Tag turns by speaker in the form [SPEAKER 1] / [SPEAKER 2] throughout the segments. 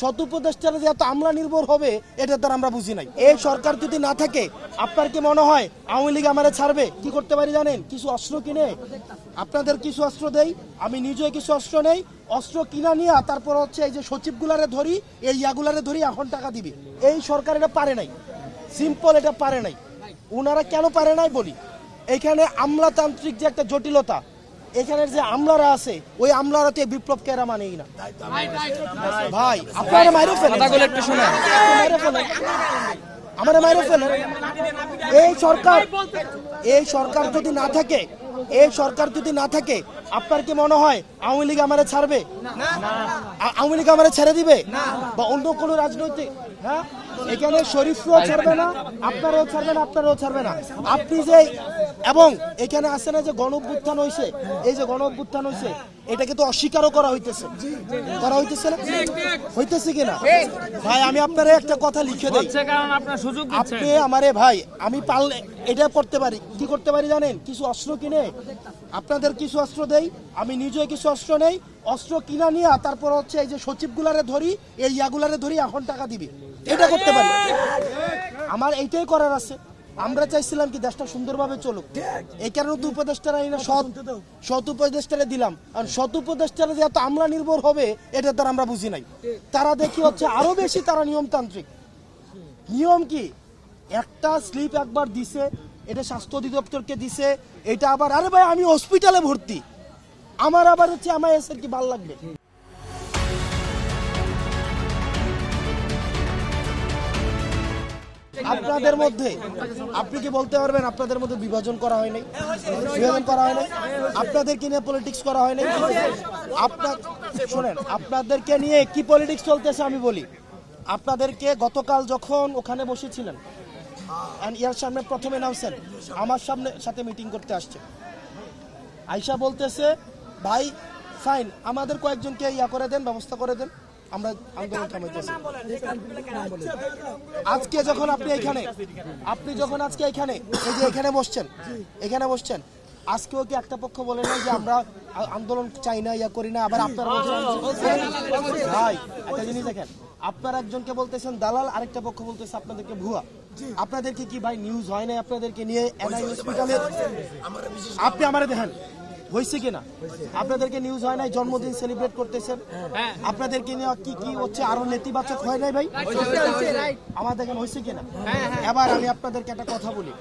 [SPEAKER 1] শত উপদেষ্টারা যে এত আমলা নির্ভর হবে এটা তার আমরা বুঝি নাই। এই সরকার যদি না থাকে আপনার কি মনে হয় আওয়ামী লীগ আমারে ছাড়বে? কি করতে পারি জানেন? কিছু অস্ত্র কিনে আপনাদের কিছু অস্ত্র দেই, আমি নিজে কিছু অস্ত্র নেই, অস্ত্র কিনা নিয়ে তারপর হচ্ছে এই যে সচিবগুলারে ধরি, এই ইয়াগুলারে ধরি, এখন টাকা দিবি। এই সরকার এটা পারে নাই, সিম্পল এটা পারে নাই। ওনারা কেন পারে নাই বলি, এখানে আমলাতান্ত্রিক যে একটা জটিলতা, এখানের যে আমলারা আছে ওই আমলারা তো বিপ্লবকে এরা মানেই না ভাই। আপনারা মাইরে ফেলেন, আমার মাইরে ফেলেন। এই সরকার যদি না থাকে, এই সরকার যদি না থাকে আপনার কি মনে হয় আওয়ামী লীগ আমারে ছাড়বে? আওয়ামী লীগ আমারে ছেড়ে দিবে? বা অন্য কোনো রাজনৈতিক, হ্যাঁ এখানে শরীফরাও ছাড়বে না, আপনারাও ছাড়বে না, আপনারাও ছাড়বে না। আপনি যে এবং এখানে আসে না যে গণ অভ্যুত্থান হয়েছে, এই যে গণ অভ্যুত্থান হয়েছে এটাকে তো অস্বীকারও করা হইতেছে না, হইতেছে কিনা ভাই? আমি আপনার একটা কথা লিখে দেই, আপনি আমারে ভাই, আমি পারলে এটা করতে পারি। কি করতে পারি জানেন? কিছু অস্ত্র কিনে আপনাদের কিছু অস্ত্র দেই, আমি নিজে কিছু অস্ত্র নেই, অস্ত্র কিনা নিয়ে তারপর হচ্ছে এই যে সচিবগুলারে ধরি, এই ইয়াগুলারে ধরি, এখন টাকা দিবি। এটা করতে পারি, আমার এইটাই করার আছে। আমরা চাইছিলাম কি দেশটা সুন্দরভাবে চলুক, এই কারণে তো উপদেষ্টারা শত উপদেষ্টারা দিলাম। আর শত উপদেষ্টারা যে এত আমলা নির্ভর হবে এটা তার আমরা বুঝি নাই। তারা দেখি হচ্ছে আরো বেশি তারা নিয়মতান্ত্রিক। নিয়ম কি? একটা স্লিপ একবার দিছে, এটা স্বাস্থ্য অধিদপ্তরকে দিছে, এটা আবার আরে ভাই আমি হসপিটালে ভর্তি, আমার আবার হচ্ছে আমার এসে কি ভালো লাগবে? আপনাদের মধ্যে আপনি কি বলতে পারবেন আপনাদের মধ্যে বিভাজন করা হয় নাই? আপনাদেরকে নিয়ে পলিটিক্স করা হয় নাই? শোনেন, আপনাদেরকে নিয়ে কি পলিটিক্স চলতেছে আমি বলি। আপনাদেরকে গতকাল যখন ওখানে বসেছিলেন, ইয়ার সামনে প্রথমে নামছেন, আমার সাথে মিটিং করতে আসছে, আয়শা বলতেছে ভাই ফাইন আমাদের কয়েকজনকে ইয়া করে দেন, ব্যবস্থা করে দেন, আমরা আন্দোলন থামাইতেছি। আজকে যখন আপনি যখন আজকে এখানে এই যে এখানে বসছেন, আজকেও কি একটা পক্ষ বলে নাই যে আমরা আন্দোলন চাই না, ইয়া করি না? আবার আপনারা ভাই একটা জিনিস দেখেন, আপনারা একজনকে বলতেছেন দালাল, আরেকটা পক্ষ বলতেছে আপনাদেরকে ভুয়া। আপনাদেরকে কি ভাই নিউজ হয় নাই আপনাদেরকে নিয়ে এনআই হসপিটালে? আপনি আমারে দেখেন হয়েছে কিনা? আপনাদেরকে নিউজ হয় নাই? জন্মদিন সেলিব্রেট করতেছেন, আপনাদেরকে নিয়ে কি কি হচ্ছে আরো নেতিবাচক হয় নাই ভাই? আমার দেখেন হয়েছে কিনা? এবার আমি আপনাদেরকে একটা কথা বলি,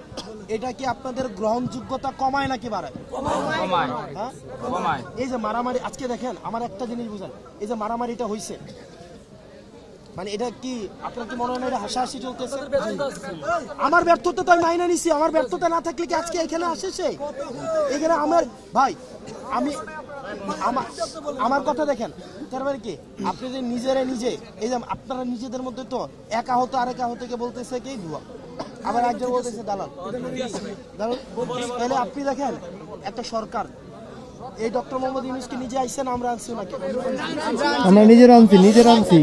[SPEAKER 1] এটা কি আপনাদের গ্রহণযোগ্যতা কমায় নাকি বাড়ায়? এই যে মারামারি আজকে দেখেন, আমার একটা জিনিস বুঝেন, এই যে মারামারিটা হয়েছে, মানে এটা কি আপনার কি মনে হয় না এটা হাসাহাসি চলতেছে? আমার ব্যর্থতা তো আমি মাইনে নিছি, আমার ব্যর্থতা না থাকলে কি আজকে এখানে আসেছে? এখানে আমার ভাই, আমি আমার কথা দেখেন, তার মানে কি আপনি যে নিজে এই যে আপনারা নিজেদের মধ্যে তো এক আহত আরেক আহতকে বলতেছে কি ভুয়া, আবার একজন বলতেছে দালাল। তাহলে আপনি দেখেন একটা সরকার, এই ডক্টর মোহাম্মদ ইউনূসকে নিজে আইছেন, আমরা আনছি নাকি?
[SPEAKER 2] আমরা নিজেরা আনছি।